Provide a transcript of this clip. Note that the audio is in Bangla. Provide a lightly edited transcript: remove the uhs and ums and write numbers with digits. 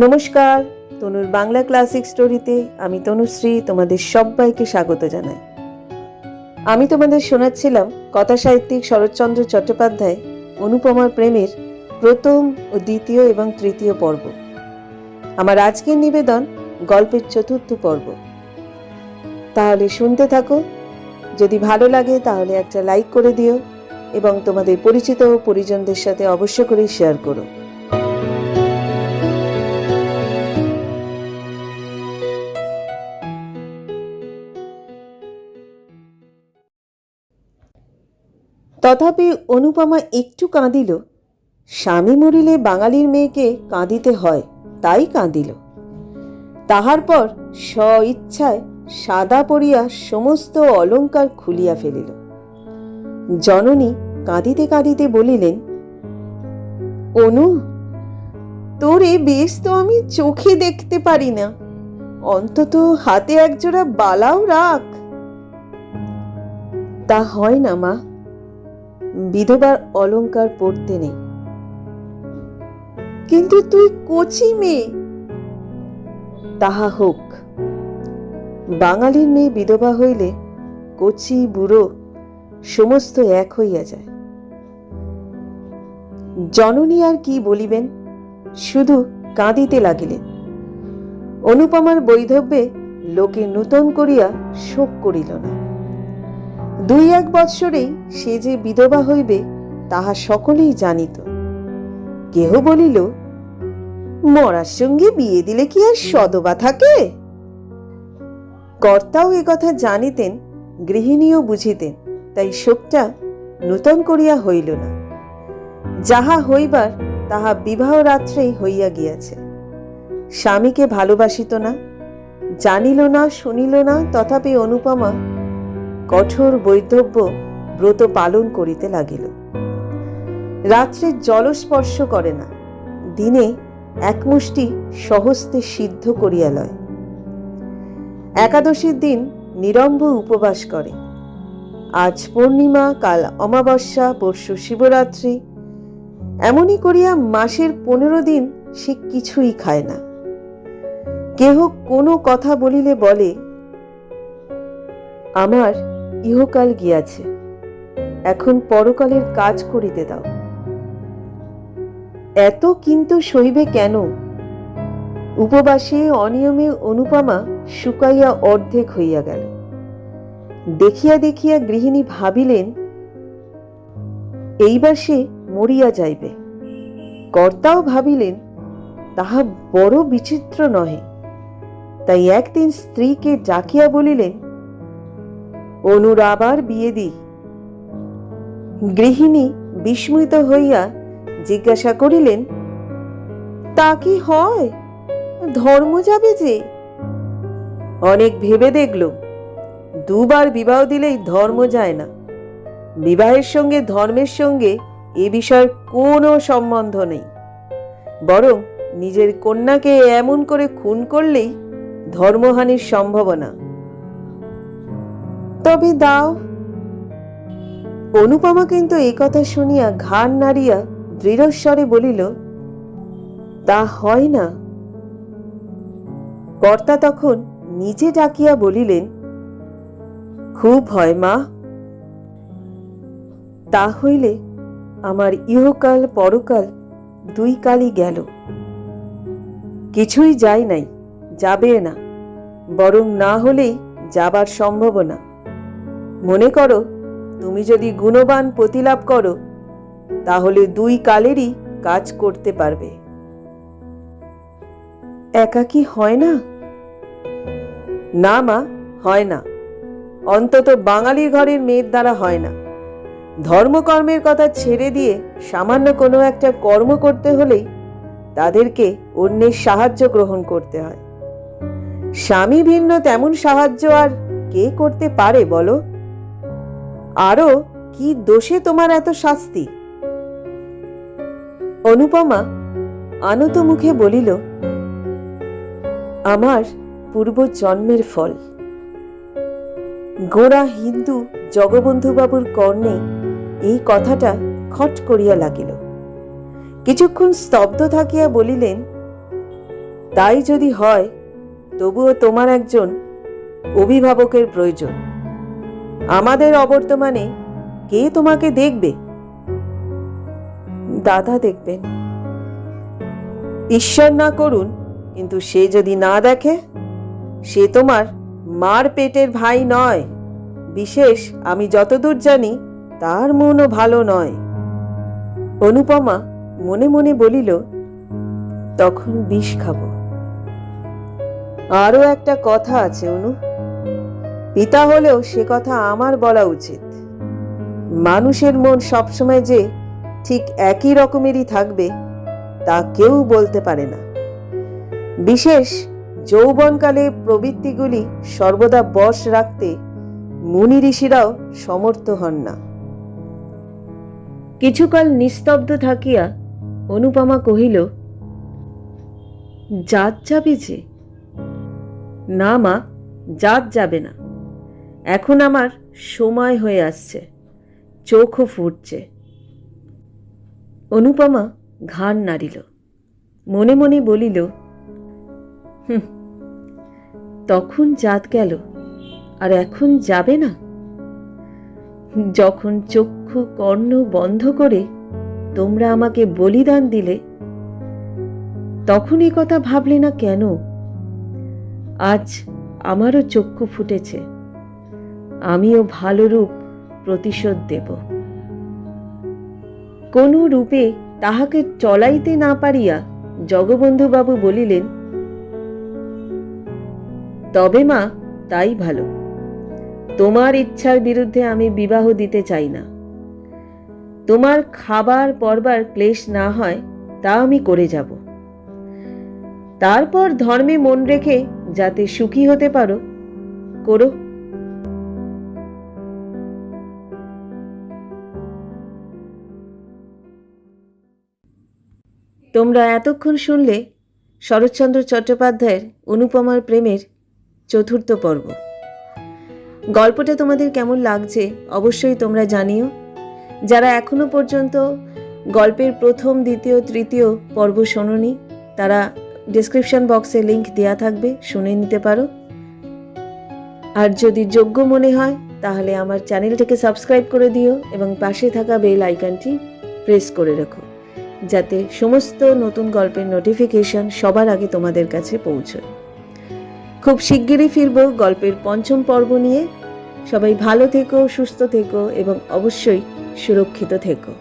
নমস্কার, তনুর বাংলা ক্লাসিক স্টোরিতে আমি তনুশ্রী তোমাদের সবাইকে স্বাগত জানাই। আমি তোমাদের শোনাচ্ছিলাম কথা সাহিত্যিক শরৎচন্দ্র চট্টোপাধ্যায় অনুপমার প্রেমের প্রথম ও দ্বিতীয় এবং তৃতীয় পর্ব। আমার আজকের নিবেদন গল্পের চতুর্থ পর্ব। তাহলে শুনতে থাকো। যদি ভালো লাগে তাহলে একটা লাইক করে দিও এবং তোমাদের পরিচিত ও পরিজনদের সাথে অবশ্য করে শেয়ার করো। তথাপি অনুপমা একটু কাঁদিল। স্বামী মরিলে বাঙালির মেয়েকে কাঁদিতে হয়, তাই কাঁদিল। তাহার পর স্ব-ইচ্ছায় সাদা পরিয়া সমস্ত অলঙ্কার খুলিয়া ফেলিল। জননী কাঁদিতে কাঁদিতে বলিলেন, অনু, তোর এ বেশ তো আমি চোখে দেখতে পারি না, অন্তত হাতে একজোড়া বালাও রাখ। তা হয় না মা, বিধবার অলঙ্কার পরতে নেই। কিন্তু তুই কচি মেয়ে। তাহা হোক, বাঙালির মেয়ে বিধবা হইলে কচি বুড়ো সমস্ত এক হইয়া যায়। জননী আর কি বলিবেন, শুধু কাঁদিতে লাগিলেন। অনুপমার বৈধব্যে লোকে নূতন করিয়া শোক করিল না। 2-1 বৎসরেই সে যে বিধবা হইবে তাহা সকলেই জানিত। কেহ বলিল, মরার সঙ্গে বিয়ে দিলে কি আর সদবা থাকে? কর্তাও এ কথা জানিতেন, গৃহিণীও বুঝিতেন, তাই শোকটা নূতন করিয়া হইল না। যাহা হইবার তাহা বিবাহ রাত্রেই হইয়া গিয়াছে। স্বামীকে ভালোবাসিত না, জানিল না, শুনিল না, তথাপি অনুপমা কঠোর বৈধব্য ব্রত পালন করিতে লাগিল। রাত্রে জলস্পর্শ করে না, দিনে এক মুষ্টি স্বহস্তে সিদ্ধ করিয়া লয়। একাদশীর দিন নিরম্ব উপবাস করে। আজ পূর্ণিমা, কাল অমাবস্যা, পরশু শিবরাত্রি, এমনই করিয়া মাসের 15 দিন সে কিছুই খায় না। কেহ কোনো কথা বলিলে বলে, আমার ইহকাল গিয়াছে, এখন পরকালের কাজ করিতে দাও। এত কিন্তু সইবে কেন? উপবাসে অনিয়মে অনুপমা শুকাইয়া অর্ধেক হইয়া গেল। দেখিয়া দেখিয়া গৃহিণী ভাবিলেন, এইবার সে মরিয়া যাইবে। কর্তাও ভাবিলেন, তাহা বড় বিচিত্র নহে। তাই একদিন স্ত্রীকে ডাকিয়া বলিলেন, অনুর আবার বিয়ে দি। গৃহিণী বিস্মিত হইয়া জিজ্ঞাসা করিলেন, তা কি হয়? ধর্ম যাবে যে। অনেক ভেবে দেখল, 2 বার বিবাহ দিলেই ধর্ম যায় না। বিবাহের সঙ্গে ধর্মের সঙ্গে এ বিষয়ের কোনো সম্বন্ধ নেই। বরং নিজের কন্যাকে এমন করে খুন করলেই ধর্মহানির সম্ভাবনা। তবে দাও। অনুপমা কিন্তু এই কথা শুনিয়া ঘাড় নাড়িয়া দৃঢ়স্বরে বলিল, তা হয় না। কর্তা তখন নিজে ডাকিয়া বলিলেন, খুব হয় মা। তা হইলে আমার ইহকাল পরকাল 2 কালই গেল। কিছুই যায় নাই, যাবে না, বরং না হলেই যাবার সম্ভাবনা। মনে করো, তুমি যদি গুণবান প্রতিলাভ করো তাহলে 2 কালেরই কাজ করতে পারবে। একা কি হয় না? না মা, হয় না। অন্তত বাঙালির ঘরের মেয়ের দ্বারা হয় না। ধর্মকর্মের কথা ছেড়ে দিয়ে সামান্য কোনো একটা কর্ম করতে হলেই তাদেরকে অন্যের সাহায্য গ্রহণ করতে হয়। স্বামী ভিন্ন তেমন সাহায্য আর কে করতে পারে বলো? আরো কি দোষে তোমার এত শাস্তি? অনুপমা আনত মুখে বলিল, আমার পূর্ব জন্মের ফল। গোড়া হিন্দু জগবন্ধুবাবুর কর্ণে এই কথাটা খট করিয়া লাগিল। কিছুক্ষণ স্তব্ধ থাকিয়া বলিলেন, তাই যদি হয় তবুও তোমার একজন অভিভাবকের প্রয়োজন। আমাদের অবর্তমানে কে তোমাকে দেখবে? দাদা দেখবেন। ঈশ্বর না করুন, কিন্তু সে যদি না দেখে, সে তোমার মার পেটের ভাই নয়। বিশেষ আমি যতদূর জানি তার মনও ভালো নয়। অনুপমা মনে মনে বলিল, তখন বিষ খাবো। আরও একটা কথা আছে অনু, পিতা হলেও সে কথা আমার বলা উচিত। মানুষের মন সবসময় যে ঠিক একই রকমেরই থাকবে তা কেউ বলতে পারে না। বিশেষ যৌবনকালে প্রবৃত্তিগুলি সর্বদা বশ রাখতে মুনি ঋষিরাও সমর্থ হন না। কিছুকাল নিস্তব্ধ থাকিয়া অনুপমা কহিল, জাত যাবে যে? না মা, জাত যাবে না। এখন আমার সময় হয়ে আসছে, চোখও ফুটছে। অনুপমা ঘাড় নাড়িল, মনে মনে বলিল, তখন জাত গেল, আর এখন যাবে না? যখন চক্ষু কর্ণ বন্ধ করে তোমরা আমাকে বলিদান দিলে, তখন এই কথা ভাবলে না কেন? আজ আমারও চক্ষু ফুটেছে, আমিও ভালো রূপ প্রতিশোধ দেব। কোন রূপে তাহাকে চলাইতে না পারিয়া জগবন্ধুবাবু বলিলেন, তবে মা তাই ভালো। তোমার ইচ্ছার বিরুদ্ধে আমি বিবাহ দিতে চাই না। তোমার খাবার পরবার ক্লেশ না হয় তা আমি করে যাব। তারপর ধর্মে মন রেখে যাতে সুখী হতে পারো, করো। তোমরা এতক্ষণ শুনলে শরৎচন্দ্র চট্টোপাধ্যায়ের অনুপমার প্রেমের 4র্থ পর্ব। গল্পটা তোমাদের কেমন লাগছে অবশ্যই তোমরা জানিও। যারা এখনো পর্যন্ত গল্পের 1ম, 2য়, 3য় পর্ব শোনোনি, তারা ডেসক্রিপশন বক্সে লিংক দেওয়া থাকবে, শুনে নিতে পারো। আর যদি যোগ্য মনে হয় তাহলে আমার চ্যানেলটিকে সাবস্ক্রাইব করে দিও এবং পাশে থাকা বেল আইকনটি প্রেস করে রেখো, যাতে সমস্ত নতুন গল্পের নোটিফিকেশন সবার আগে তোমাদের কাছে পৌঁছয়। খুব শিগগিরই ফিরব গল্পের 5ম পর্ব নিয়ে। সবাই ভালো থেকো, সুস্থ থেকো এবং অবশ্যই সুরক্ষিত থেকো।